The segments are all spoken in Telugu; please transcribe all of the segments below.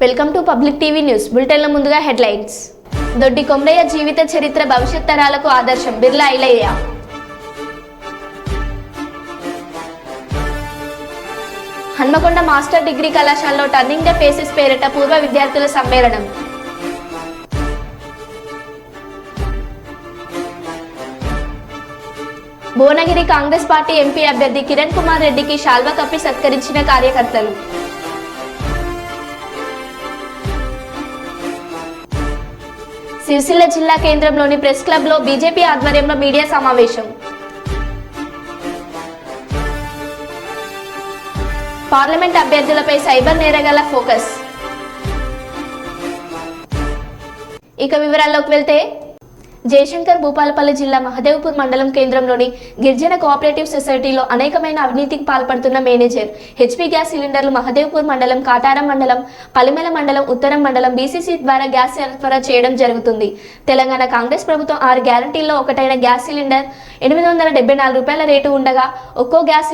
Welcome to public TV news బులెటిన్ల ముందుగా హెడ్లైన్స్. దొడ్డి కొమరయ్య జీవిత చరిత్ర భవిష్యత్ తరాలకు ఆదర్శం బిర్లా ఐలయ్య. హన్మకొండ మాస్టర్ డిగ్రీ కళాశాలలో టర్నింగ్ ద ఫేసెస్ పేరిట పూర్వ విద్యార్థుల సమ్మేళనం. భువనగిరి కాంగ్రెస్ పార్టీ ఎంపీ అభ్యర్థి కిరణ్ కుమార్ రెడ్డికి శాల్వా కప్పి సత్కరించిన కార్యకర్తలు. సిరిసిల్ల జిల్లా కేంద్రంలోని ప్రెస్ క్లబ్ లో బీజేపీ ఆధ్వర్యంలో మీడియా సమావేశం. పార్లమెంట్ అభ్యర్థులపై సైబర్ నేరగాళ్ల ఫోకస్. ఇక వివరాల్లోకి వెళ్తే, జయశంకర్ భూపాలపల్లి జిల్లా మహదేవ్పూర్ మండలం కేంద్రంలోని గిరిజన కోఆపరేటివ్ సొసైటీలో అనేకమైన అవినీతికి పాల్పడుతున్న మేనేజర్ హెచ్పీ గ్యాస్ సిలిండర్లు మహదేవ్పూర్ మండలం, కాటారం మండలం, పలిమెల మండలం, ఉత్తరం మండలం బీసీసీ ద్వారా గ్యాస్ సరఫరా చేయడం జరుగుతుంది. తెలంగాణ కాంగ్రెస్ ప్రభుత్వం 6 గ్యారంటీల్లో ఒకటైన గ్యాస్ సిలిండర్ 874 రూపాయల రేటు ఉండగా ఒక్కో గ్యాస్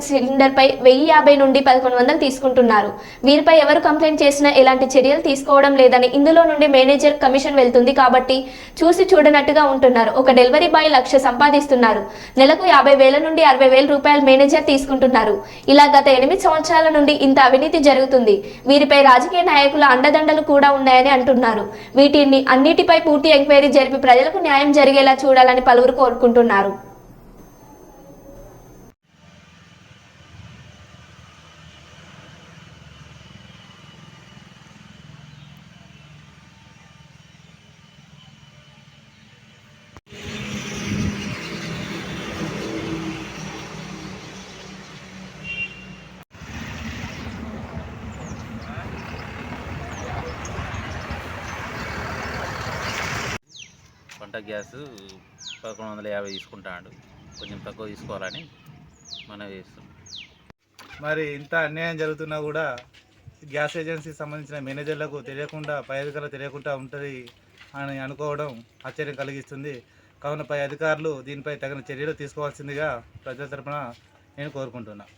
సిలిండర్పై 1050 నుండి 1100 తీసుకుంటున్నారు. వీరిపై ఎవరు కంప్లైంట్ చేసినా ఎలాంటి చర్యలు తీసుకోవడం లేదని, ఇందులో నుండి మేనేజర్ కమిషన్ వెళ్తుంది కాబట్టి చూసి చూడనట్టుగా ఉంటున్నారు. ఒక డెలివరీ బాయ్ 1,00,000 సంపాదిస్తున్నారు. నెలకు 50,000 నుండి 60,000 రూపాయలు మేనేజర్ తీసుకుంటున్నారు. ఇలా గత 8 సంవత్సరాల నుండి ఇంత అవినీతి జరుగుతుంది. వీరిపై రాజకీయ నాయకుల అండదండలు కూడా ఉన్నాయని అంటున్నారు. వీటిని అన్నిటిపై పూర్తి ఎంక్వైరీ జరిపి ప్రజలకు న్యాయం జరిగేలా చూడాలని పలువురు కోరుకుంటున్నారు. వంట గ్యాస్ 1150 తీసుకుంటాడు. కొంచెం తక్కువ తీసుకోవాలని మనం చేస్తాం. మరి ఇంత అన్యాయం జరుగుతున్నా కూడా గ్యాస్ ఏజెన్సీకి సంబంధించిన మేనేజర్లకు తెలియకుండా, పై అధికారులకు తెలియకుండా ఉంటుంది అని అనుకోవడం ఆశ్చర్యం కలిగిస్తుంది. కావున పై అధికారులు దీనిపై తగిన చర్యలు తీసుకోవాల్సిందిగా ప్రజల తరపున నేను కోరుకుంటున్నాను.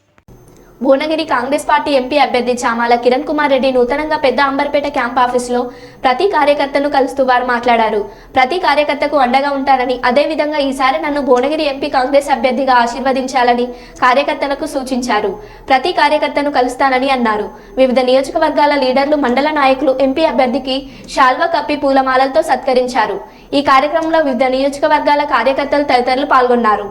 భువనగిరి కాంగ్రెస్ పార్టీ ఎంపీ అభ్యర్థి చామాల కిరణ్ కుమార్ రెడ్డి నూతనంగా పెద్ద అంబర్పేట క్యాంప్ ఆఫీసులో ప్రతి కార్యకర్తను కలుస్తూ వారు మాట్లాడారు. ప్రతి కార్యకర్తకు అండగా ఉంటారని, అదేవిధంగా ఈసారి నన్ను భువనగిరి ఎంపీ కాంగ్రెస్ అభ్యర్థిగా ఆశీర్వదించాలని కార్యకర్తలకు సూచించారు. ప్రతి కార్యకర్తను కలుస్తానని అన్నారు. వివిధ నియోజకవర్గాల లీడర్లు, మండల నాయకులు ఎంపీ అభ్యర్థికి శాల్వా కప్పి పూలమాలలతో సత్కరించారు. ఈ కార్యక్రమంలో వివిధ నియోజకవర్గాల కార్యకర్తలు తదితరులు పాల్గొన్నారు.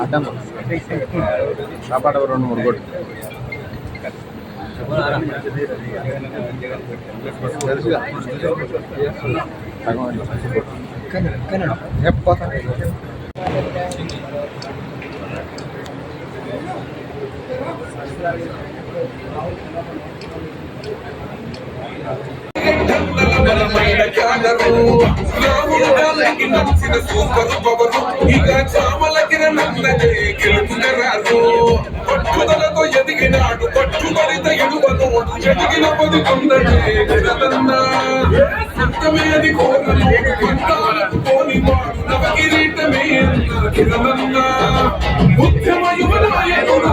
అడ్డం కాపాడ 2-3 కోట్లు పట్టుదలతో ఎదిగినాడు, పట్టుబడిత ఎడువను ఎదిగిన పొదుకుందది కోరనోడు పంటాలకు పోనివాడు నవకిరీటమే కిరణన్నా ఉద్యమ యువనాయకుడు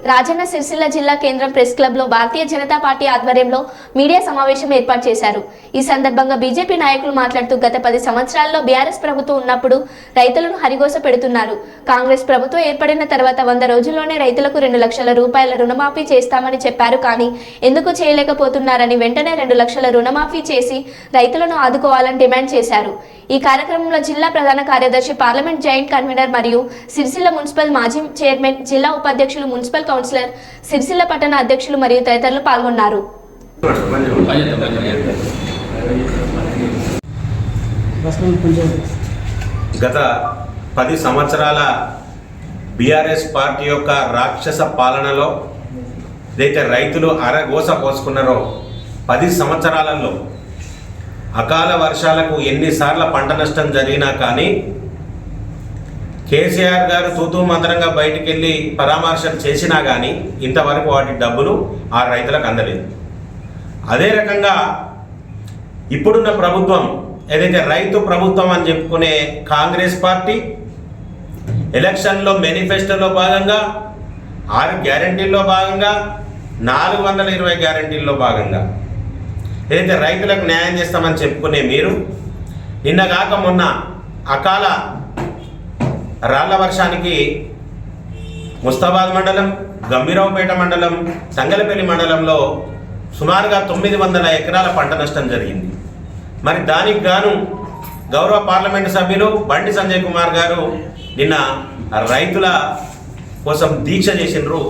రాజన్న సిరిసిల్ల జిల్లా కేంద్రం ప్రెస్ క్లబ్ లో భారతీయ జనతా పార్టీ ఆధ్వర్యంలో మీడియా సమావేశం ఏర్పాటు చేశారు. ఈ సందర్భంగా బీజేపీ నాయకులు మాట్లాడుతూ గత 10 సంవత్సరాల్లో బీఆర్ఎస్ ప్రభుత్వం ఉన్నప్పుడు రైతులను హరిగోస పెడుతున్నారు. కాంగ్రెస్ ప్రభుత్వం ఏర్పడిన తర్వాత 100 రోజుల్లోనే రైతులకు 2 లక్షల రూపాయల రుణమాఫీ చేస్తామని చెప్పారు. కానీ ఎందుకు చేయలేకపోతున్నారని వెంటనే 2 లక్షల రుణమాఫీ చేసి రైతులను ఆదుకోవాలని డిమాండ్ చేశారు. ఈ కార్యక్రమంలో జిల్లా ప్రధాన కార్యదర్శి, పార్లమెంట్ జాయింట్ కన్వీనర్ మరియు సిరిసిల్ల మున్సిపల్ మాజీ చైర్మన్, జిల్లా ఉపాధ్యక్షులు, మున్సిపల్ కౌన్సిలర్, సిరిసిల్ల పట్టణ అధ్యక్షులు మరియు తదితరులు పాల్గొన్నారు. గత 10 సంవత్సరాల బీఆర్ఎస్ పార్టీ యొక్క రాక్షస పాలనలో ఏదైతే రైతులు అరగోస పోసుకున్నారో 10 సంవత్సరాలలో అకాల వర్షాలకు ఎన్నిసార్లు పంట నష్టం జరిగినా కానీ కేసీఆర్ గారు తూతూ మంత్రంగా బయటికి వెళ్ళి పరామర్శలు చేసినా కానీ ఇంతవరకు వాటి డబ్బులు ఆ రైతులకు అందలేదు. అదే రకంగా ఇప్పుడున్న ప్రభుత్వం ఏదైతే రైతు ప్రభుత్వం అని చెప్పుకునే కాంగ్రెస్ పార్టీ ఎలక్షన్లో మేనిఫెస్టోలో భాగంగా 6 గ్యారంటీల్లో భాగంగా 420 గ్యారంటీల్లో భాగంగా ఏదైతే రైతులకు న్యాయం చేస్తామని చెప్పుకునే మీరు నిన్నగాక మొన్న అకాల రాళ్ల వర్షానికి ముస్తాబాద్ మండలం, గంభీరావుపేట మండలం, సంగలపల్లి మండలంలో సుమారుగా 900 ఎకరాల పంట నష్టం జరిగింది. మరి దానికి గాను గౌరవ పార్లమెంటు సభ్యులు బండి సంజయ్ కుమార్ గారు నిన్న రైతుల కోసం దీక్ష చేసినారు.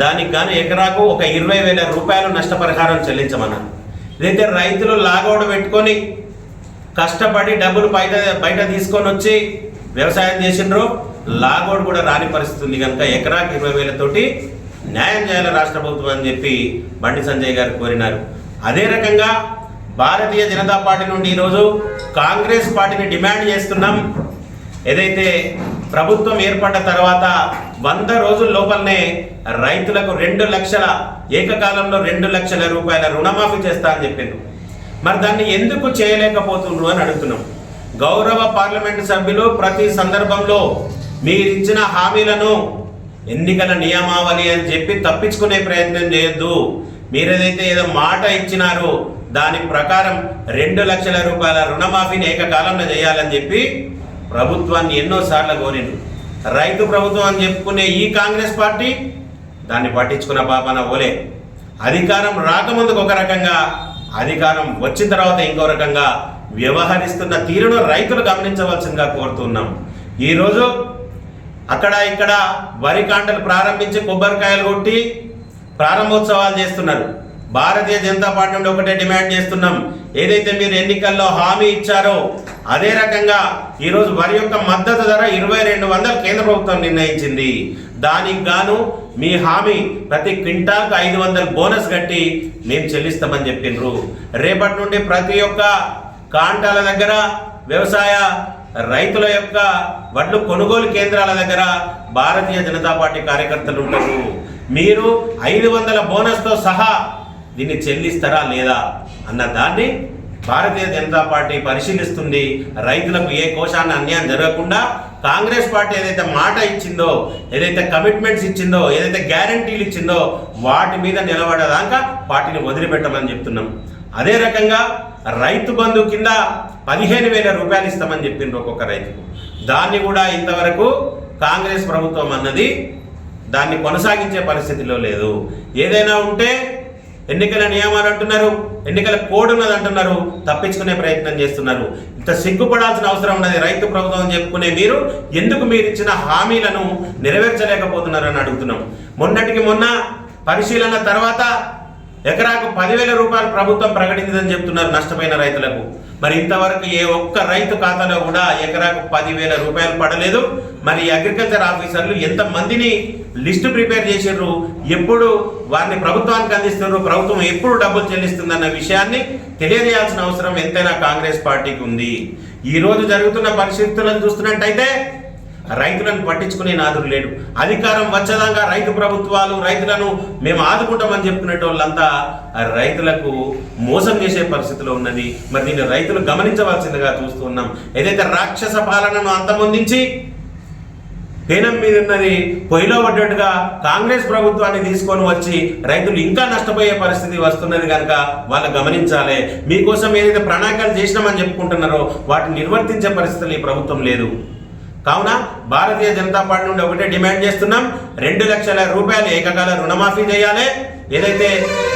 దానికి గాను ఎకరాకు ఒక 20,000 రూపాయలు నష్టపరిహారం చెల్లించమన్నారు. ఇదైతే రైతులు లాగౌట్ పెట్టుకొని కష్టపడి డబ్బులు బయట తీసుకొని వచ్చి వ్యవసాయం చేసినారు, లాగౌట్ కూడా రాని పరిస్థితి ఉంది. కనుక ఎకరాకు 20,000 తోటి న్యాయం చేయాలి రాష్ట్ర ప్రభుత్వం అని చెప్పి బండి సంజయ్ గారు కోరినారు. అదే రకంగా భారతీయ జనతా పార్టీ నుండి ఈరోజు కాంగ్రెస్ పార్టీని డిమాండ్ చేస్తున్నాం. ఏదైతే ప్రభుత్వం ఏర్పడ్డ తర్వాత 100 రోజుల లోపలనే రైతులకు 2 లక్షల ఏకకాలంలో 2 లక్షల రూపాయల రుణమాఫీ చేస్తా అని చెప్పిండ్రు. మరి దాన్ని ఎందుకు చేయలేకపోతుండ్రు అని అడుగుతున్నాం. గౌరవ పార్లమెంటు సభ్యులు ప్రతి సందర్భంలో మీరిచ్చిన హామీలను ఎన్నికల నియమావళి అని చెప్పి తప్పించుకునే ప్రయత్నం చేయొద్దు. మీరేదైతే ఏదో మాట ఇచ్చినారో దాని ప్రకారం 2 లక్షల రూపాయల రుణమాఫీని ఏకకాలంలో చేయాలని చెప్పి ప్రభుత్వాన్ని ఎన్నోసార్లు కోరిండు. రైతు ప్రభుత్వం అని చెప్పుకునే ఈ కాంగ్రెస్ పార్టీ దాన్ని పట్టించుకున్న పాపన ఓలే. అధికారం రాకముందుకు ఒక రకంగా, అధికారం వచ్చిన తర్వాత ఇంకో రకంగా వ్యవహరిస్తున్న తీరును రైతులు గమనించవలసిందిగా కోరుతున్నాం. ఈరోజు అక్కడ ఇక్కడ వరి కాంటలు ప్రారంభించి కొబ్బరికాయలు కొట్టి ప్రారంభోత్సవాలు చేస్తున్నారు. భారతీయ జనతా పార్టీ నుండి ఒకటే డిమాండ్ చేస్తున్నాం, ఏదైతే మీరు ఎన్నికల్లో హామీ ఇచ్చారో అదే రకంగా ఈరోజు వరి యొక్క మద్దతు ధర 2200 కేంద్ర ప్రభుత్వం నిర్ణయించింది. దానికి గాను మీ హామీ ప్రతి క్వింటాల్కు 500 బోనస్ కట్టి మేము చెల్లిస్తామని చెప్పిండ్రు. రేపటి నుండి ప్రతి ఒక్క కాంటాల దగ్గర వ్యవసాయ రైతుల యొక్క వడ్లు కొనుగోలు కేంద్రాల దగ్గర భారతీయ జనతా పార్టీ కార్యకర్తలు ఉంటారు. మీరు 500 బోనస్తో సహా దీన్ని చెల్లిస్తారా లేదా అన్న దాన్ని భారతీయ జనతా పార్టీ పరిశీలిస్తుంది. రైతులకు ఏ కోశాన్ని అన్యాయం జరగకుండా కాంగ్రెస్ పార్టీ ఏదైతే మాట ఇచ్చిందో, ఏదైతే కమిట్మెంట్స్ ఇచ్చిందో, ఏదైతే గ్యారంటీలు ఇచ్చిందో వాటి మీద నిలబడేదాకా పార్టీని వదిలిపెట్టమని చెప్తున్నాం. అదే రకంగా రైతు బంధు కింద 15,000 రూపాయలు ఇస్తామని చెప్పిండ్రు ఒక్కొక్క రైతుకు. దాన్ని కూడా ఇంతవరకు కాంగ్రెస్ ప్రభుత్వం అన్నది దాన్ని కొనసాగించే పరిస్థితిలో లేదు. ఏదైనా ఉంటే ఎన్నికల నియమాలు అంటున్నారు, ఎన్నికల కోడ్ ఉన్నది అంటున్నారు, తప్పించుకునే ప్రయత్నం చేస్తున్నారు. ఇంత సిగ్గుపడాల్సిన అవసరం ఉన్నది. రైతు ప్రభుత్వం చెప్పుకునే మీరు ఎందుకు మీరు ఇచ్చిన హామీలను నెరవేర్చలేకపోతున్నారని అడుగుతున్నాం. మొన్నటికి మొన్న పరిశీలన తర్వాత ఎకరాకు 10,000 రూపాయలు ప్రభుత్వం ప్రకటించిందని చెప్తున్నారు నష్టపోయిన రైతులకు. మరి ఇంతవరకు ఏ ఒక్క రైతు ఖాతాలో కూడా ఎకరాకు 10,000 రూపాయలు పడలేదు. మరి అగ్రికల్చర్ ఆఫీసర్లు ఎంతమందిని లిస్టు ప్రిపేర్ చేసారు, ఎప్పుడు వారిని ప్రభుత్వానికి అందిస్తున్నారు, ప్రభుత్వం ఎప్పుడు డబ్బులు చెల్లిస్తుందన్న విషయాన్ని తెలియజేయాల్సిన అవసరం ఎంతైనా కాంగ్రెస్ పార్టీకి ఉంది. ఈరోజు జరుగుతున్న పరిస్థితులను చూస్తున్నట్టయితే రైతులను పట్టించుకునే నాదుడు లేడు. అధికారం వచ్చేదాకా రైతు ప్రభుత్వాలు రైతులను మేము ఆదుకుంటామని చెప్పుకునే వాళ్ళంతా రైతులకు మోసం చేసే పరిస్థితిలో ఉన్నది. మరి దీన్ని రైతులు గమనించవలసిందిగా చూస్తున్నాం. ఏదైతే రాక్షస పాలనను అంతమొందించి పేనం మీద ఉన్నది పొయ్యిలో పడ్డట్టుగా కాంగ్రెస్ ప్రభుత్వాన్ని తీసుకొని వచ్చి రైతులు ఇంకా నష్టపోయే పరిస్థితి వస్తున్నది. కనుక వాళ్ళు గమనించాలి. మీకోసం ఏదైతే ప్రణాళికలు చేసినామని చెప్పుకుంటున్నారో వాటిని నిర్వర్తించే పరిస్థితులు ఈ ప్రభుత్వం లేదు. కావున భారతీయ జనతా పార్టీ నుండి ఒకటే డిమాండ్ చేస్తున్నాం, 2 లక్షల రూపాయలు ఏకకాల రుణమాఫీ చేయాలి. ఏదైతే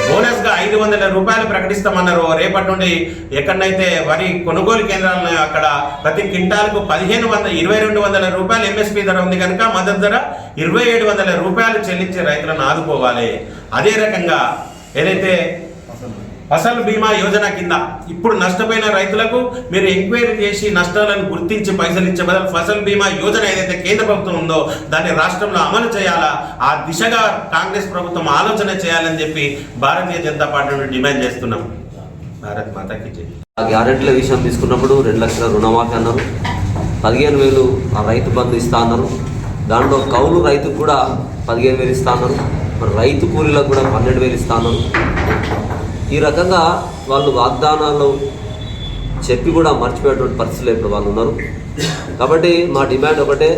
బోనస్గా 500 రూపాయలు ప్రకటిస్తామన్నారో రేపటి నుండి ఎక్కడైతే వరి కొనుగోలు కేంద్రాలను అక్కడ ప్రతి క్వింటాల్కు 2,200 రూపాయలు ఎంఎస్పీ ధర ఉంది కనుక మద్దతు ధర 2,700 రూపాయలు చెల్లించి రైతులను ఆదుకోవాలి. అదే రకంగా ఏదైతే ఫసల్ బీమా యోజన కింద ఇప్పుడు నష్టపోయిన రైతులకు మీరు ఎంక్వైరీ చేసి నష్టాలను గుర్తించి పైసలు ఇచ్చే బదులు ఫసల్ బీమా యోజన ఏదైతే కేంద్ర ప్రభుత్వం ఉందో దాన్ని రాష్ట్రంలో అమలు చేయాలా, ఆ దిశగా కాంగ్రెస్ ప్రభుత్వం ఆలోచన చేయాలని చెప్పి భారతీయ జనతా పార్టీ నుండి డిమాండ్ చేస్తున్నాం. భారత్ మాతాకి జై. గ్యారెంటీల విషయం తీసుకున్నప్పుడు 2 లక్షల రుణమాఫీ అన్నారు, 15,000 ఆ రైతు బంధు ఇస్తా అన్నారు. దాంట్లో కౌలు రైతుకు కూడా 15,000 ఇస్తా అన్నారు. మరి రైతు కూలీలకు కూడా 12,000 ఇస్తా అన్నారు. ఈ రకంగా వాళ్ళు వాగ్దానాలు చెప్పి కూడా మర్చిపోయేటువంటి పరిస్థితులు ఇప్పుడు వాళ్ళు ఉన్నారు. కాబట్టి మా డిమాండ్ ఒకటే,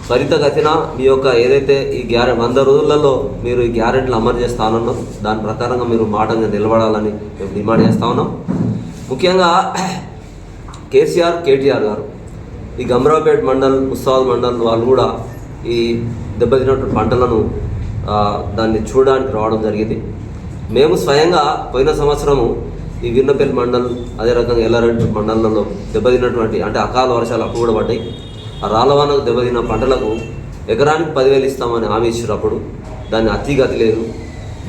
త్వరితగతిన మీ యొక్క ఏదైతే ఈ 100 రోజులలో మీరు ఈ గ్యారెంటీలు అమలు చేస్తానన్నాం దాని ప్రకారంగా మీరు మాటగా నిలబడాలని మేము డిమాండ్ చేస్తా ఉన్నాం. ముఖ్యంగా కేసీఆర్, కేటీఆర్ గారు ఈ గమ్రాపేట్ మండల్, ముస్తాబాద్ మండల్ వాళ్ళు కూడా ఈ దెబ్బతిన్నటువంటి పంటలను దాన్ని చూడడానికి రావడం జరిగింది. మేము స్వయంగా పోయిన సంవత్సరము ఈ వీర్నపల్లి మండల్, అదే రకంగా ఎల్లారెడ్డి మండలంలో దెబ్బతిన్నటువంటి అంటే అకాల వర్షాలు అప్పుడు కూడా పడ్డాయి. ఆ రాళ్ళవానకు దెబ్బతిన్న పంటలకు ఎకరానికి 10,000 ఇస్తామని హామీ ఇచ్చినప్పుడు దాన్ని అతిగతి లేదు.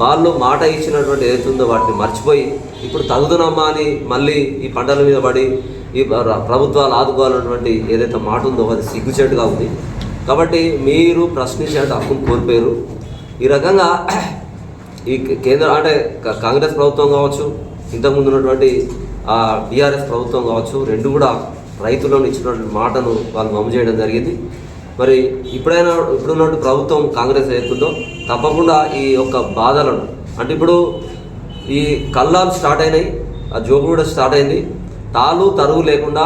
వాళ్ళు మాట ఇచ్చినటువంటి ఏదైతే ఉందో వాటిని మర్చిపోయి ఇప్పుడు తగుదనమ్మా అని మళ్ళీ ఈ పంటల మీద పడి ఈ ప్రభుత్వాలు ఆదుకోవాలన్నటువంటి ఏదైతే మాట ఉందో అది సిగ్గుచేటుగా ఉంది. కాబట్టి మీరు ప్రశ్నించే హక్కును కోల్పోయారు. ఈ రకంగా ఈ కేంద్ర అంటే కాంగ్రెస్ ప్రభుత్వం కావచ్చు, ఇంతకుముందు ఉన్నటువంటి బీఆర్ఎస్ ప్రభుత్వం కావచ్చు, రెండు కూడా రైతులను ఇచ్చినటువంటి మాటను వాళ్ళు అమలు చేయడం జరిగింది. మరి ఇప్పుడున్నటువంటి ప్రభుత్వం కాంగ్రెస్ అవుతుందో తప్పకుండా ఈ యొక్క బాధలను అంటే ఇప్పుడు ఈ కల్లాలు స్టార్ట్ అయినాయి, ఆ జోగు కూడా స్టార్ట్ అయింది. తాలు తరువు లేకుండా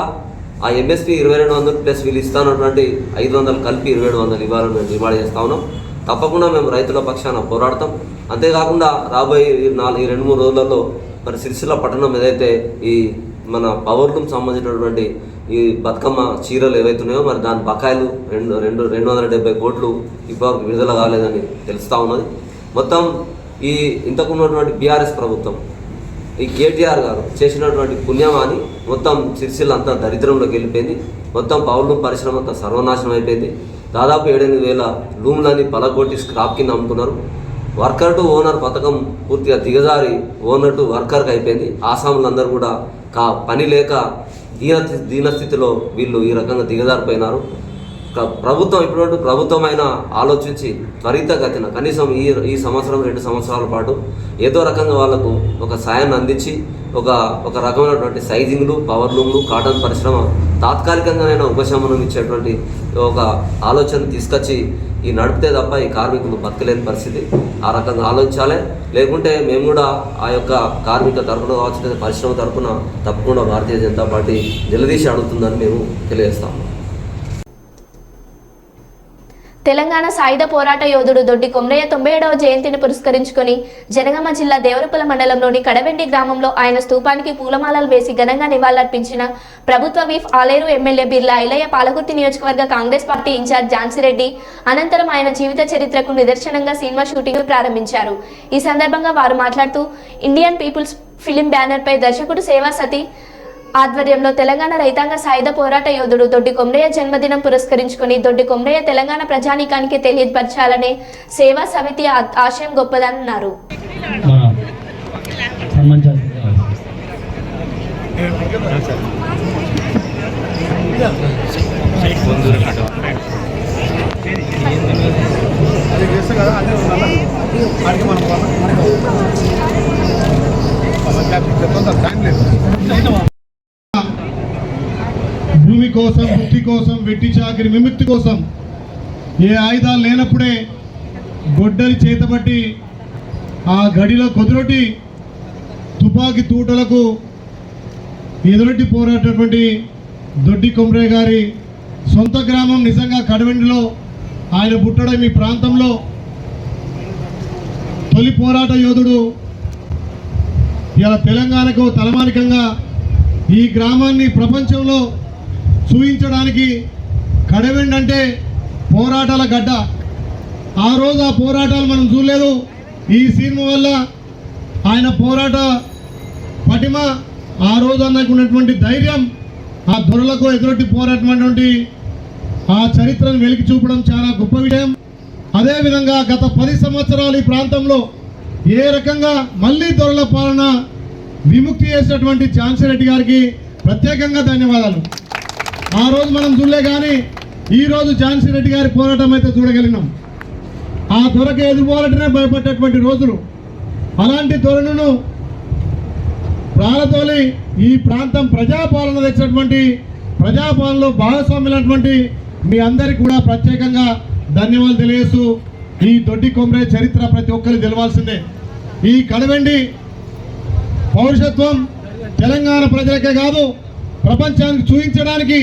ఆ ఎంఎస్పీ 2200 ప్లస్ వీళ్ళు ఇస్తానటువంటి 500 కలిపి 2700 ఇవ్వాలని మేము డిమాండ్ చేస్తా ఉన్నాం. తప్పకుండా మేము రైతుల పక్షాన పోరాడతాం. అంతేకాకుండా రాబోయే 2-3 రోజులలో మరి సిరిసిల్ల పట్టణం ఏదైతే ఈ మన పవర్లూమ్ సంబంధించినటువంటి ఈ బతుకమ్మ చీరలు ఏవైతున్నాయో మరి దాని బకాయిలు 270 కోట్లు ఇప్పటివరకు విడుదల కాలేదని తెలుస్తూ ఉన్నది. మొత్తం ఈ ఇంతకు ఉన్నటువంటి బీఆర్ఎస్ ప్రభుత్వం ఈ కేటీఆర్ గారు చేసినటువంటి పుణ్యమాని మొత్తం సిరిసిల్ల అంతా దరిద్రంలోకి వెళ్ళిపోయింది. మొత్తం పవర్లూమ్ పరిశ్రమ అంతా సర్వనాశనం అయిపోయింది. దాదాపు 7,000 లూమ్లని పలగొట్టి స్క్రాప్ కింద అమ్ముతున్నారు. వర్కర్ టు ఓనర్ పథకం పూర్తిగా దిగజారి ఓనర్ టు వర్కర్కి అయిపోయింది. ఆసాములందరూ కూడా పని లేక దీనస్థితిలో వీళ్ళు ఈ రకంగా దిగజారిపోయినారు. ప్రభుత్వం ఇటువంటి ప్రభుత్వం అయినా ఆలోచించి త్వరితగతిన కనీసం ఈ సంవత్సరం 2 సంవత్సరాల పాటు ఏదో రకంగా వాళ్లకు ఒక సాయాన్ని అందించి ఒక రకమైనటువంటి సైజింగ్లు, పవర్లూమ్లు, కాటన్ పరిశ్రమ తాత్కాలికంగానైనా ఉపశమనం ఇచ్చేటువంటి ఒక ఆలోచన తీసుకొచ్చి ఈ నడిపితే తప్ప ఈ కార్మికులు బతకలేని పరిస్థితి. ఆ రకంగా ఆలోచించాలి. లేకుంటే మేము కూడా ఆ యొక్క కార్మిక తరఫున కావచ్చు, పరిశ్రమ తరఫున తప్పకుండా భారతీయ జనతా పార్టీ నిలదీసి అడుగుతుందని మేము తెలియజేస్తాము. తెలంగాణ సాయుధ పోరాట యోధుడు దొడ్డి కొమరయ్య 97వ జయంతిని పురస్కరించుకొని జనగామ జిల్లా దేవరపల్లి మండలంలోని కడవెండి గ్రామంలో ఆయన స్తూపానికి పూలమాలలు వేసి ఘనంగా నివాళులర్పించిన ప్రభుత్వ విప్ ఆలేరు ఎమ్మెల్యే బిర్లా ఐలయ్య పాలకుర్తి నియోజకవర్గ కాంగ్రెస్ పార్టీ ఇన్ఛార్జ్ ఝాన్సీరెడ్డి అనంతరం ఆయన జీవిత చరిత్రకు నిదర్శనంగా సినిమా షూటింగ్ ప్రారంభించారు. ఈ సందర్భంగా వారు మాట్లాడుతూ ఇండియన్ పీపుల్స్ ఫిలిం బ్యానర్ పై దర్శకుడు సేవా సతీ ఆధ్వర్యంలో తెలంగాణ రైతాంగ సాయుధ పోరాట యోధుడు దొడ్డి కొమరయ్య జన్మదినం పురస్కరించుకొని దొడ్డి కొమరయ్య తెలంగాణ ప్రజానీకానికి తెలియపరచాలనే సేవా సమితి ఆశయం గొప్పదన్నారు. భూమి కోసం, వృత్తి కోసం, వెట్టి చాకిరి విముక్తి కోసం ఏ ఆయుధాలు లేనప్పుడే గొడ్డలి చేతబట్టి ఆ గడిలో కుదురొట్టి తుపాకీ తూటలకు ఎదురొట్టి పోరాటటువంటి దొడ్డి కొమరయ్య గారి సొంత గ్రామం నిజంగా కడవెండిలో ఆయన పుట్టడం ఈ ప్రాంతంలో తొలి పోరాట యోధుడు. ఇలా తెలంగాణకు తలమానికంగా ఈ గ్రామాన్ని ప్రపంచంలో చూపించడానికి కడవెండి అంటే పోరాటాల గడ్డ. ఆ రోజు ఆ పోరాటాలు మనం చూడలేదు. ఈ సినిమా వల్ల ఆయన పోరాట పటిమ, ఆ రోజు అన్నకున్నటువంటి ధైర్యం, ఆ దొరలకు ఎదురొట్టి పోరాటమైనటువంటి ఆ చరిత్రను వెలికి చూపడం చాలా గొప్ప విషయం. అదేవిధంగా గత 10 సంవత్సరాలు ఈ ప్రాంతంలో ఏ రకంగా మళ్ళీ దొరల పాలన విముక్తి చేసినటువంటి ఝాన్సీ రెడ్డి గారికి ప్రత్యేకంగా ధన్యవాదాలు. ఆ రోజు మనం చూడలే కానీ ఈ రోజు ఝాన్సీ రెడ్డి గారి పోరాటం అయితే చూడగలిగినాం. ఆ దొరక ఎదుర్కోవాలంటేనే భయపడేటువంటి రోజులు. అలాంటి ధోరణును ప్రాలతోలి ఈ ప్రాంతం ప్రజాపాలన తెచ్చినటువంటి ప్రజాపాలనలో భాగస్వాములైనటువంటి మీ అందరికీ కూడా ప్రత్యేకంగా ధన్యవాదాలు తెలియజేస్తూ, ఈ దొడ్డి కొమ్రే చరిత్ర ప్రతి ఒక్కరికి తెలవాల్సిందే. ఈ కడవెండి పౌరుషత్వం తెలంగాణ ప్రజలకే కాదు ప్రపంచానికి చూపించడానికి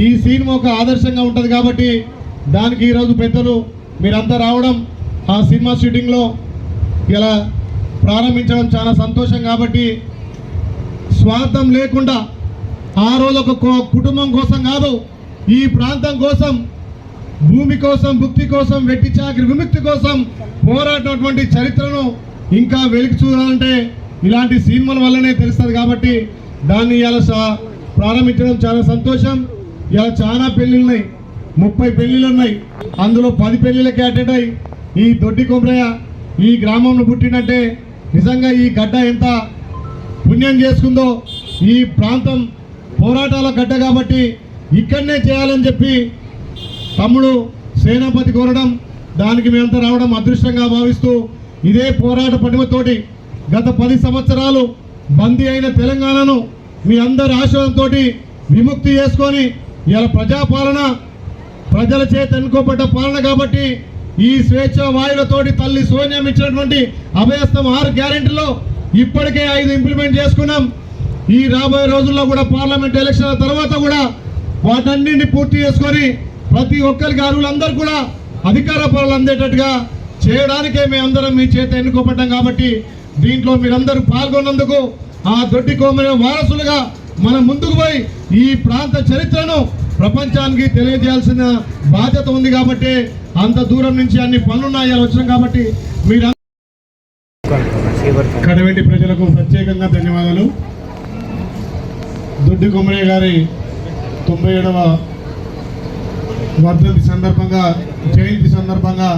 ఈ సినిమా ఒక ఆదర్శంగా ఉంటుంది. కాబట్టి దానికి ఈరోజు పెద్దలు మీరంతా రావడం, ఆ సినిమా షూటింగ్లో ఇలా ప్రారంభించడం చాలా సంతోషం. కాబట్టి స్వార్థం లేకుండా ఆ రోజు ఒక కుటుంబం కోసం కాదు, ఈ ప్రాంతం కోసం, భూమి కోసం, భుక్తి కోసం, వెట్టి చాకిరి విముక్తి కోసం పోరాడినటువంటి చరిత్రను ఇంకా వెలికి చూడాలంటే ఇలాంటి సినిమాల వల్లనే తెలుస్తుంది. కాబట్టి దాన్ని ఇలా ప్రారంభించడం చాలా సంతోషం. ఇలా చాలా పెళ్ళిళ్ళు ఉన్నాయి, 30 పెళ్ళిళ్ళు ఉన్నాయి. అందులో 10 పెళ్ళిళ్ళకి అటెండ్ అయ్యి ఈ దొడ్డి కొమరయ్య ఈ గ్రామంలో పుట్టినట్టే నిజంగా ఈ గడ్డ ఎంత పుణ్యం చేసుకుందో. ఈ ప్రాంతం పోరాటాల గడ్డ కాబట్టి ఇక్కడనే చేయాలని చెప్పి తమ్ముడు సేనాపతి కోరడం, దానికి మేమంతా రావడం అదృష్టంగా భావిస్తూ ఇదే పోరాట పటిమతోటి గత 10 సంవత్సరాలు బందీ అయిన తెలంగాణను మీ అందరి ఆశయంతో విముక్తి చేసుకొని ఇలా ప్రజాపాలన, ప్రజల చేత ఎన్నుకోబడ్డ పాలన కాబట్టి ఈ స్వేచ్ఛ వాయువులతోటి తల్లి సోనియా ఇచ్చినటువంటి అభయస్థం 6 గ్యారెంటీలో ఇప్పటికే 5 ఇంప్లిమెంట్ చేసుకున్నాం. ఈ రాబోయే రోజుల్లో కూడా పార్లమెంట్ ఎలక్షన్ల తర్వాత కూడా వాటన్నింటినీ పూర్తి చేసుకొని ప్రతి ఒక్కరికి అర్హులందరూ కూడా అధికార పనులు అందేటట్టుగా చేయడానికే మేమందరం మీ చేత ఎన్నుకోబడ్డాం. కాబట్టి దీంట్లో మీరందరూ పాల్గొన్నందుకు ఆ దొడ్డి కొమరే వారసులుగా మనం ముందుకు పోయి ఈ ప్రాంత చరిత్రను ప్రపంచానికి తెలియజేయాల్సిన బాధ్యత ఉంది. కాబట్టి అంత దూరం నుంచి అన్ని పనులున్నాయి వచ్చినాం. కాబట్టి మీరు కడవెండి ప్రజలకు ప్రత్యేకంగా ధన్యవాదాలు. దొడ్డి కొమరయ్య గారి 97వ వర్ధంతి సందర్భంగా, జయంతి సందర్భంగా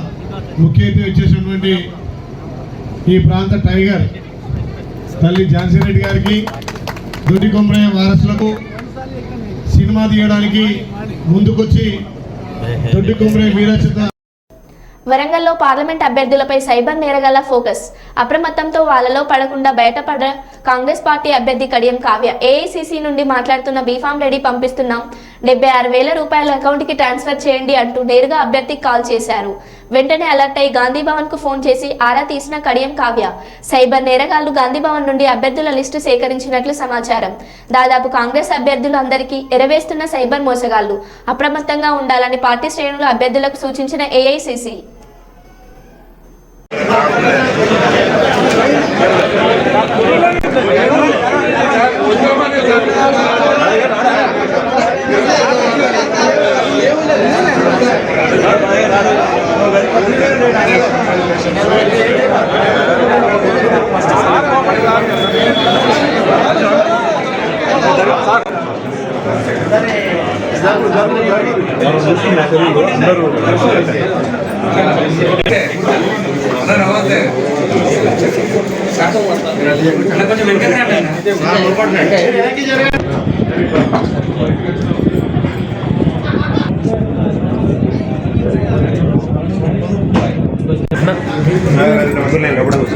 ముఖ్య అతిథి వచ్చేసినటువంటి ఈ ప్రాంత టైగర్ తల్లి ఝాన్సీ రెడ్డి గారికి, దొడ్డి కొమరయ్య వారసులకు సినిమా తీయడానికి ముందుకొచ్చి దొడ్డి కొమరయ్య వీరచిత. వరంగల్లో పార్లమెంట్ అభ్యర్థులపై సైబర్ నేరగాళ్ల ఫోకస్. అప్రమత్తంతో వాళ్ళలో పడకుండా బయటపడ కాంగ్రెస్ పార్టీ అభ్యర్థి కడియం కావ్య ఏఐసిసి నుండి మాట్లాడుతున్న బీఫామ్ రెడీ పంపిస్తున్నాం, 76,000 రూపాయల అకౌంట్కి ట్రాన్స్ఫర్ చేయండి అంటూ నేరుగా అభ్యర్థికి కాల్ చేశారు. వెంటనే అలర్ట్ అయి గాంధీ భవన్ కు ఫోన్ చేసి ఆరా తీసిన కడియం కావ్య సైబర్ నేరగాళ్లు గాంధీ భవన్ నుండి అభ్యర్థుల లిస్టు సేకరించినట్లు సమాచారం. దాదాపు కాంగ్రెస్ అభ్యర్థులు అందరికీ ఎరవేస్తున్న సైబర్ మోసగాళ్లు. అప్రమత్తంగా ఉండాలని పార్టీ శ్రేణులు అభ్యర్థులకు సూచించిన ఏఐసిసి.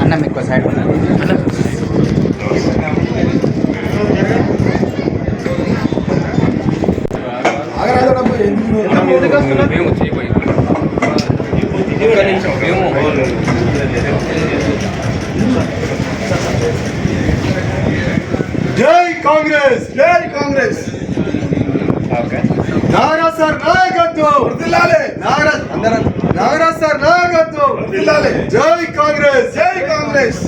అన్న మీకు సైడ్ మేము చేయబోయి మేము జై కాంగ్రెస్, జై కాంగ్రెస్. నాగరాజ్ సార్ నాయకత్వం వర్ధిల్లాలి. నాగరాజ్ సార్ నాయకత్వం వర్ధిల్లాలి. జై కాంగ్రెస్, జై కాంగ్రెస్.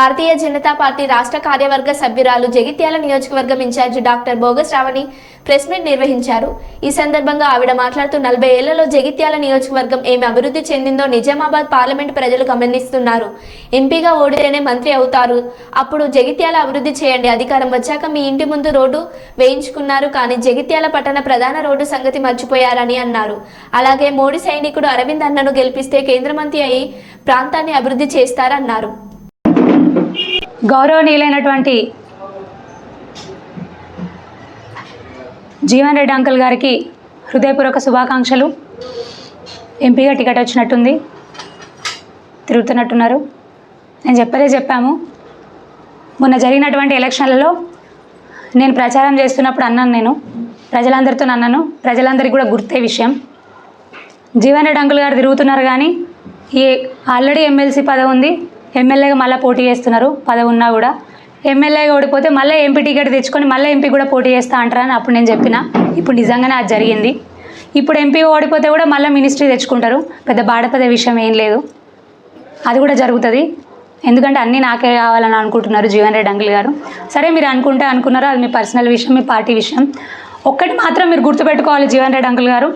భారతీయ జనతా పార్టీ రాష్ట్ర కార్యవర్గ సభ్యురాలు జగిత్యాల నియోజకవర్గం in charge doctor Boga Shravani press meet నిర్వహించారు. ఈ సందర్భంగా ఆవిడ మాట్లాడుతూ 40 ఏళ్లలో జగిత్యాల నియోజకవర్గం ఏమి అభివృద్ధి చెందిందో నిజామాబాద్ పార్లమెంటు ప్రజలు గమనిస్తున్నారు. ఎంపీగా ఓడితేనే మంత్రి అవుతారు, అప్పుడు జగిత్యాల అభివృద్ధి చేయండి. అధికారం వచ్చాక మీ ఇంటి ముందు రోడ్డు వేయించుకున్నారు, కానీ జగిత్యాల పట్టణ ప్రధాన రోడ్డు సంగతి మర్చిపోయారని అన్నారు. అలాగే మోడీ సైనికుడు అరవింద్ అన్నను గెలిపిస్తే కేంద్ర మంత్రి అయి ప్రాంతాన్ని అభివృద్ధి చేస్తారన్నారు. గౌరవనీయులైనటువంటి జీవన్ రెడ్డి అంకుల్ గారికి హృదయపూర్వక శుభాకాంక్షలు. ఎంపీగా టికెట్ వచ్చినట్టుంది, తిరుగుతున్నట్టున్నారు. నేను చెప్పాము. మొన్న జరిగినటువంటి ఎలక్షన్లలో నేను ప్రచారం చేస్తున్నప్పుడు అన్నాను, నేను ప్రజలందరితో అన్నాను, ప్రజలందరికీ కూడా గుర్తే విషయం. జీవన్ రెడ్డి అంకుల్ గారు తిరుగుతున్నారు, కానీ ఈ ఆల్రెడీ ఎమ్మెల్సీ పదవి ఉంది, ఎమ్మెల్యేగా మళ్ళీ పోటీ చేస్తున్నారు. పదవి ఉన్నా కూడా ఎమ్మెల్యేగా ఓడిపోతే మళ్ళీ ఎంపీ టికెట్ తెచ్చుకొని మళ్ళీ ఎంపీ కూడా పోటీ చేస్తా అంటారని అప్పుడు నేను చెప్పిన. ఇప్పుడు నిజంగానే అది జరిగింది. ఇప్పుడు ఎంపీ ఓడిపోతే కూడా మళ్ళీ మినిస్ట్రీ తెచ్చుకుంటారు. పెద్ద బాధపడే విషయం ఏం లేదు, అది కూడా జరుగుతుంది. ఎందుకంటే అన్నీ నాకే కావాలని అనుకుంటున్నారు జీవన్ రెడ్డి అంకుల్ గారు. సరే, మీరు అనుకున్నారు, అది మీ పర్సనల్ విషయం, మీ పార్టీ విషయం. ఒక్కటి మాత్రం మీరు గుర్తుపెట్టుకోవాలి జీవన్ రెడ్డి అంకుల్ గారు,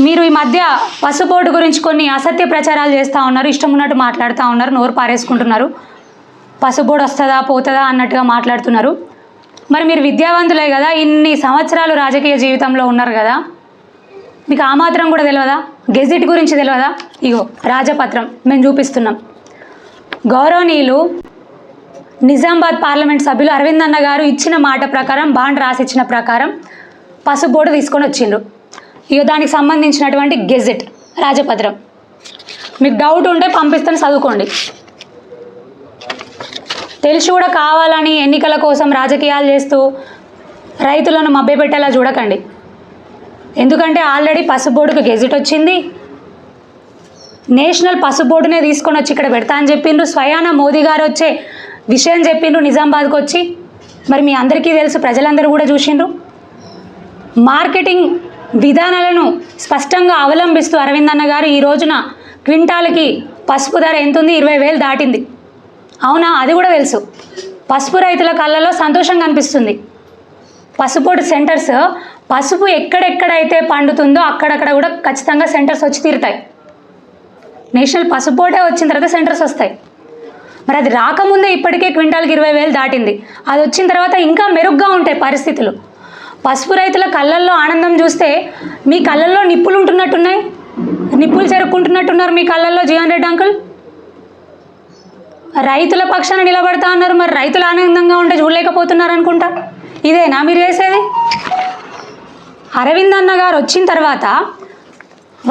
మీరు ఈ మధ్య పసుపోటు గురించి కొన్ని అసత్య ప్రచారాలు చేస్తూ ఉన్నారు, ఇష్టం ఉన్నట్టు మాట్లాడుతూ ఉన్నారు, నోరు పారేసుకుంటున్నారు. పసుపోటు వస్తుందా పోతుందా అన్నట్టుగా మాట్లాడుతున్నారు. మరి మీరు విద్యావంతులే కదా, ఇన్ని సంవత్సరాలు రాజకీయ జీవితంలో ఉన్నారు కదా, మీకు ఆ మాత్రం కూడా తెలియదా? గెజిట్ గురించి తెలియదా? ఇగో రాజపత్రం మేము చూపిస్తున్నాం. గౌరవనీయులు నిజామాబాద్ పార్లమెంట్ సభ్యులు అరవింద్ అన్న గారు ఇచ్చిన మాట ప్రకారం, బాండ్ రాసిచ్చిన ప్రకారం పసుపోటు తీసుకొని వచ్చిండ్రు. ఇక దానికి సంబంధించినటువంటి గెజెట్ రాజపత్రం మీకు డౌట్ ఉంటే పంపిస్తాను, చదువుకోండి. తెలిసి కూడా కావాలని ఎన్నికల కోసం రాజకీయాలు చేస్తూ రైతులను మభ్యపెట్టేలా చూడకండి. ఎందుకంటే ఆల్రెడీ పసుబోర్డుకు గెజెట్ వచ్చింది, నేషనల్ పసుబోర్డునే తీసుకొని వచ్చి ఇక్కడ పెడతా అని చెప్పిండ్రు. స్వయాన మోదీ గారు వచ్చే విషయం చెప్పిండ్రు నిజామాబాద్కి వచ్చి. మరి మీ అందరికీ తెలుసు, ప్రజలందరూ కూడా చూసిండ్రు. మార్కెటింగ్ విధానాలను స్పష్టంగా అవలంబిస్తూ అరవింద్ అన్న గారు ఈ రోజున క్వింటాల్కి పసుపు ధర ఎంత ఉంది? 20,000 దాటింది. అవునా? అది కూడా తెలుసు. పసుపు రైతుల కళ్ళలో సంతోషం కనిపిస్తుంది. పసుపోటు సెంటర్స్, పసుపు ఎక్కడెక్కడైతే పండుతుందో అక్కడక్కడ కూడా ఖచ్చితంగా సెంటర్స్ వచ్చి తీరుతాయి. నేషనల్ పసుపోటే వచ్చిన తర్వాత సెంటర్స్ వస్తాయి. మరి అది రాకముందే ఇప్పటికే క్వింటాల్కి 20,000 దాటింది. అది వచ్చిన తర్వాత ఇంకా మెరుగ్గా ఉంటాయి పరిస్థితులు. పసుపు రైతుల కళ్ళల్లో ఆనందం చూస్తే మీ కళ్ళల్లో నిప్పులు ఉంటున్నట్టున్నాయి, నిప్పులు చెరుక్కుంటున్నట్టున్నారు మీ కళ్ళల్లో జీవన్ రెడ్డి అంకుల్. రైతుల పక్షాన నిలబడతా అన్నారు, మరి రైతులు ఆనందంగా ఉంటే చూడలేకపోతున్నారు అనుకుంటా. ఇదేనా మీరు చేసేది? అరవింద్ అన్న గారు వచ్చిన తర్వాత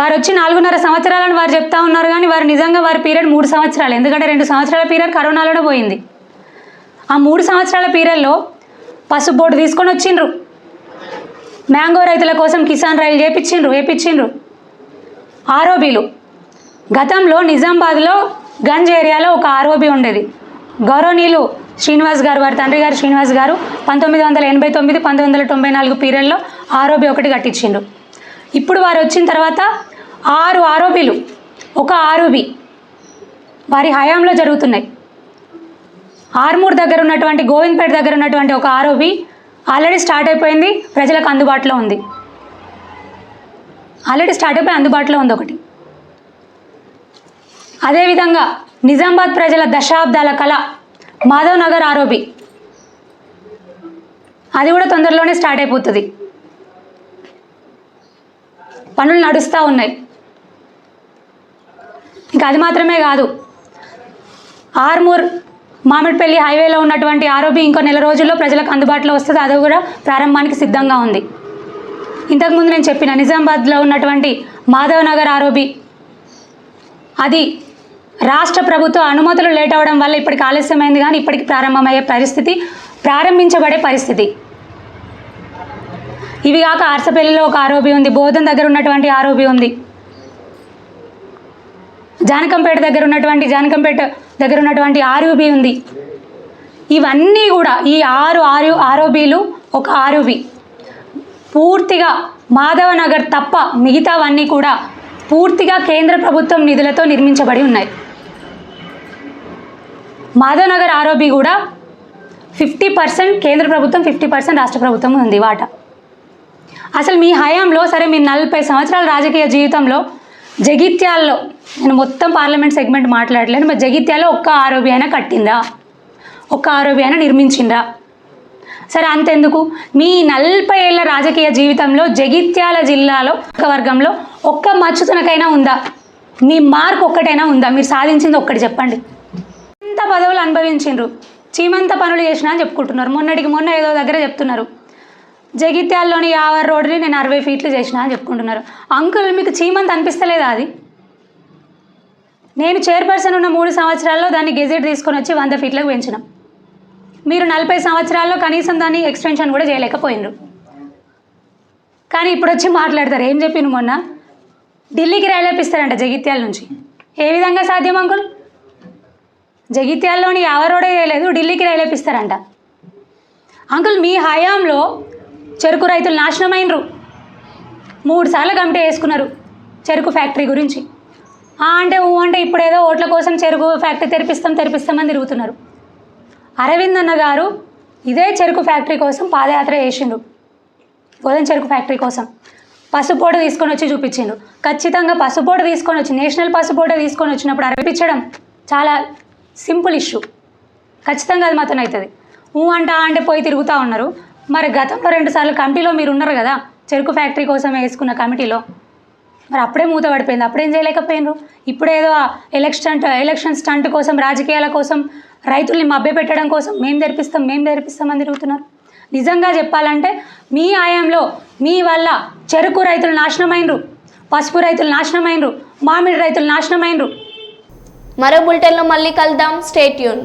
వారు వచ్చి 4.5 సంవత్సరాలని వారు చెప్తా ఉన్నారు, కానీ వారు నిజంగా వారి పీరియడ్ 3 సంవత్సరాలు. ఎందుకంటే 2 సంవత్సరాల పీరియడ్ కరోనాలోనే పోయింది. ఆ 3 సంవత్సరాల పీరియడ్లో పసుపు బోర్డు తీసుకొని వచ్చిండ్రు, మ్యాంగో రైతుల కోసం కిసాన్ రైలు వేపించిండ్రు. ఆర్ఓబీలు గతంలో నిజామాబాద్లో గంజ్ ఏరియాలో ఒక ఆర్ఓబీ ఉండేది. గౌరవనీయులు శ్రీనివాస్ గారు, వారి తండ్రి గారు శ్రీనివాస్ గారు 1989, 1994 పీరియడ్లో ఆర్ఓబీ ఒకటి కట్టించిండ్రు. ఇప్పుడు వారు వచ్చిన తర్వాత 6 ఆర్ఓబీలు, ఒక ఆర్ఓబీ వారి హయాంలో జరుగుతున్నాయి. ఆర్మూర్ దగ్గర ఉన్నటువంటి, గోవింద్పేట దగ్గర ఉన్నటువంటి ఒక ఆర్ఓబీ ఆల్రెడీ స్టార్ట్ అయిపోయింది, ప్రజలకు అందుబాటులో ఉంది. అందుబాటులో ఉంది ఒకటి. అదేవిధంగా నిజామాబాద్ ప్రజల దశాబ్దాల కళ మాధవ్ నగర్ ఆర్ఓబీ, అది కూడా తొందరలోనే స్టార్ట్ అయిపోతుంది. పనులు నడుస్తూ ఉన్నాయి. ఇంకా అది మాత్రమే కాదు, ఆర్మూర్ మామిడిపల్లి హైవేలో ఉన్నటువంటి ఆర్ఓబీ ఇంకో 1 రోజుల్లో ప్రజలకు అందుబాటులో వస్తుంది. అది కూడా ప్రారంభానికి సిద్ధంగా ఉంది. ఇంతకుముందు నేను చెప్పిన నిజామాబాద్లో ఉన్నటువంటి మాధవ్ నగర్ ఆర్ఓబీ, అది రాష్ట్ర ప్రభుత్వ అనుమతులు లేట్ అవ్వడం వల్ల ఇప్పటికి ఆలస్యమైంది, కానీ ఇప్పటికి ప్రారంభించబడే పరిస్థితి. ఇవి కాక అరసపల్లిలో ఒక ఆర్ఓబీ ఉంది, బోధన్ దగ్గర ఉన్నటువంటి ఆర్ఓబీ ఉంది, జానకంపేట దగ్గర ఉన్నటువంటి ఆర్ఓబీ ఉంది. ఇవన్నీ కూడా ఈ 6 ఆర్ఓబీలు, ఒక ఆర్ఓబీ పూర్తిగా మాధవ నగర్ తప్ప మిగతావన్నీ కూడా పూర్తిగా కేంద్ర ప్రభుత్వం నిధులతో నిర్మించబడి ఉన్నాయి. మాధవ్ నగర్ ఆర్ఓబి కూడా 50% కేంద్ర ప్రభుత్వం, 50% రాష్ట్ర ప్రభుత్వం ఉంది వాటా. అసలు మీ హయాంలో, సరే మీ 40 సంవత్సరాల రాజకీయ జీవితంలో జగిత్యాల్లో, నేను మొత్తం పార్లమెంట్ సెగ్మెంట్ మాట్లాడలేను, మరి జగిత్యాల్లో ఒక్క ఆర్ఓబి అయినా కట్టిందా? ఒక్క ఆర్ఓబి అయినా నిర్మించిందా? సరే అంతెందుకు, మీ 40 ఏళ్ళ రాజకీయ జీవితంలో జగిత్యాల జిల్లాలో ఒక వర్గంలో ఒక్క మచ్చుతునకైనా ఉందా? మీ మార్క్ ఒక్కటైనా ఉందా? మీరు సాధించింది ఒక్కటి చెప్పండి. ఎంత పదవులు అనుభవించిండ్రు, చీమంత పనులు చేసినా అని చెప్పుకుంటున్నారు. మొన్న ఏదో దగ్గర చెప్తున్నారు, జగిత్యాల్లోని 50 రోడ్డుని నేను 60 ఫీట్లు చేసినా అని చెప్పుకుంటున్నారు. అంకుల్, మీకు చీమంత అనిపిస్తలేదా అది? నేను చైర్పర్సన్ ఉన్న 3 సంవత్సరాల్లో దాన్ని గెజెట్ తీసుకొని వచ్చి 100 ఫీట్లకు పెంచినాం. మీరు 40 సంవత్సరాల్లో కనీసం దాన్ని ఎక్స్టెన్షన్ కూడా చేయలేకపోయినరు. కానీ ఇప్పుడు వచ్చి మాట్లాడతారు. ఏం చెప్పిండు మొన్న? ఢిల్లీకి రైలేపిస్తారంట జగిత్యాల నుంచి. ఏ విధంగా సాధ్యం అంకుల్? జగిత్యాల్లోని 50 రోడే చేయలేదు, ఢిల్లీకి రైలేపిస్తారంట. అంకుల్, మీ హయాంలో చెరుకు రైతులు నాశనమైనరు. 3 సార్లు కమిటీ వేసుకున్నారు చెరుకు ఫ్యాక్టరీ గురించి. అంటే ఇప్పుడు ఏదో ఓట్ల కోసం చెరుకు ఫ్యాక్టరీ తెరిపిస్తామని తిరుగుతున్నారు. అరవింద్ అన్న గారు ఇదే చెరుకు ఫ్యాక్టరీ కోసం పాదయాత్ర చేసిండు. గోధుమ చెరుకు ఫ్యాక్టరీ కోసం పసుపోటు తీసుకొని వచ్చి చూపించిండు. ఖచ్చితంగా పసుపోటు తీసుకొని వచ్చి, నేషనల్ పసుపోటు తీసుకొని వచ్చినప్పుడు అర్పించడం చాలా సింపుల్ ఇష్యూ. ఖచ్చితంగా అది మాత్రం అవుతుంది. అంటే పోయి తిరుగుతూ ఉన్నారు. మరి గతంలో 2 సార్లు కమిటీలో మీరు ఉన్నారు కదా, చెరుకు ఫ్యాక్టరీ కోసం వేసుకున్న కమిటీలో. మరి అప్పుడే మూత పడిపోయింది, అప్పుడేం చేయలేకపోయినారు? ఇప్పుడేదో ఎలక్షన్ స్టంట్ కోసం, రాజకీయాల కోసం, రైతుల్ని మభ్యపెట్టడం కోసం మేము తెరిపిస్తామని తిరుగుతున్నారు. నిజంగా చెప్పాలంటే మీ హయాంలో మీ వల్ల చెరుకు రైతులు నాశనమైనరు, పసుపు రైతులు నాశనమైనరు, మామిడి రైతులు నాశనమైనరు. మరో బులెటిన్లో మళ్ళీ కలుద్దాం. Stay tune.